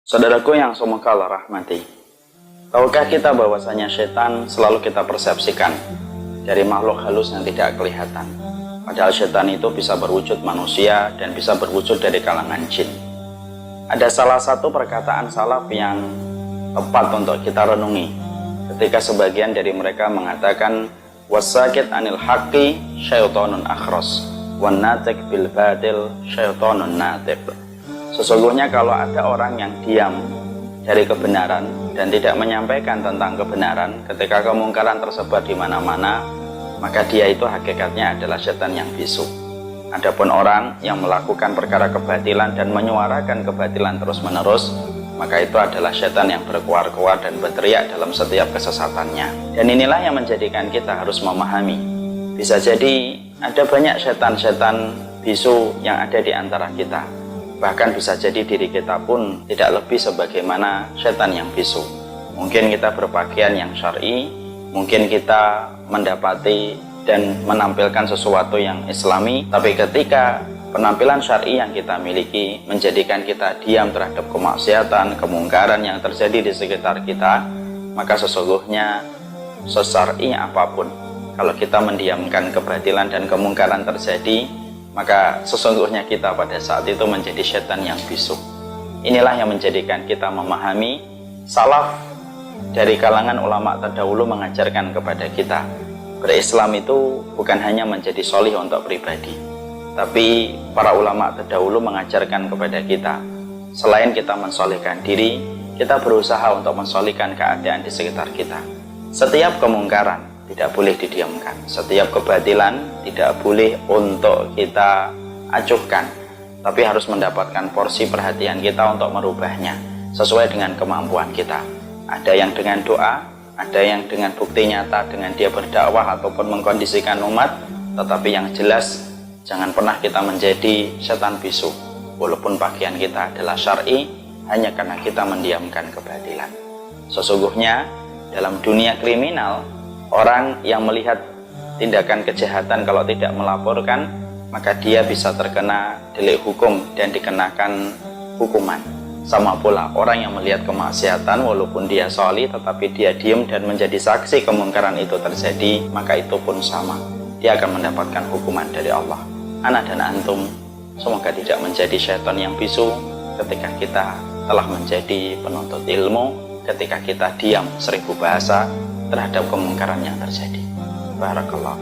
Saudaraku yang semoga Allah rahmati, tahukah kita bahwasanya setan selalu kita persepsikan dari makhluk halus yang tidak kelihatan, padahal setan itu bisa berwujud manusia dan bisa berwujud dari kalangan jin. Ada salah satu perkataan salaf yang tepat untuk kita renungi ketika sebagian dari mereka mengatakan wasakit anil haqqi syaitonun akhros wan natik bil badil syaitonun natib. Sesungguhnya kalau ada orang yang diam dari kebenaran dan tidak menyampaikan tentang kebenaran ketika kemungkaran tersebar di mana-mana, maka dia itu hakikatnya adalah setan yang bisu. Adapun orang yang melakukan perkara kebatilan dan menyuarakan kebatilan terus-menerus, maka itu adalah setan yang berkuar-kuar dan berteriak dalam setiap kesesatannya. Dan inilah yang menjadikan kita harus memahami, bisa jadi ada banyak setan-setan bisu yang ada di antara kita. Bahkan bisa jadi diri kita pun tidak lebih sebagaimana setan yang bisu. Mungkin kita berpakaian yang syar'i, mungkin kita mendapati dan menampilkan sesuatu yang islami, tapi ketika penampilan syar'i yang kita miliki menjadikan kita diam terhadap kemaksiatan, kemungkaran yang terjadi di sekitar kita, maka sesungguhnya sesyar'i apapun, kalau kita mendiamkan kebatilan dan kemungkaran terjadi, maka sesungguhnya kita pada saat itu menjadi setan yang bisu. Inilah yang menjadikan kita memahami salaf dari kalangan ulama terdahulu mengajarkan kepada kita, berislam itu bukan hanya menjadi solih untuk pribadi, tapi para ulama terdahulu mengajarkan kepada kita, selain kita mensolihkan diri, kita berusaha untuk mensolihkan keadaan di sekitar kita. Setiap kemungkaran tidak boleh didiamkan, setiap kebatilan tidak boleh untuk kita acuhkan, tapi harus mendapatkan porsi perhatian kita untuk merubahnya sesuai dengan kemampuan kita. Ada yang dengan doa, ada yang dengan bukti nyata dengan dia berdakwah ataupun mengkondisikan umat, tetapi yang jelas jangan pernah kita menjadi setan bisu walaupun pakaian kita adalah syar'i hanya karena kita mendiamkan kebatilan. Sesungguhnya dalam dunia kriminal, orang yang melihat tindakan kejahatan kalau tidak melaporkan, maka dia bisa terkena delik hukum dan dikenakan hukuman. Sama pula orang yang melihat kemaksiatan walaupun dia sholih tetapi dia diam dan menjadi saksi kemungkaran itu terjadi, maka itu pun sama, dia akan mendapatkan hukuman dari Allah. Ana dan antum semoga tidak menjadi syaitan yang bisu ketika kita telah menjadi penuntut ilmu, ketika kita diam 1000 bahasa terhadap kemungkaran yang terjadi. Barakallah.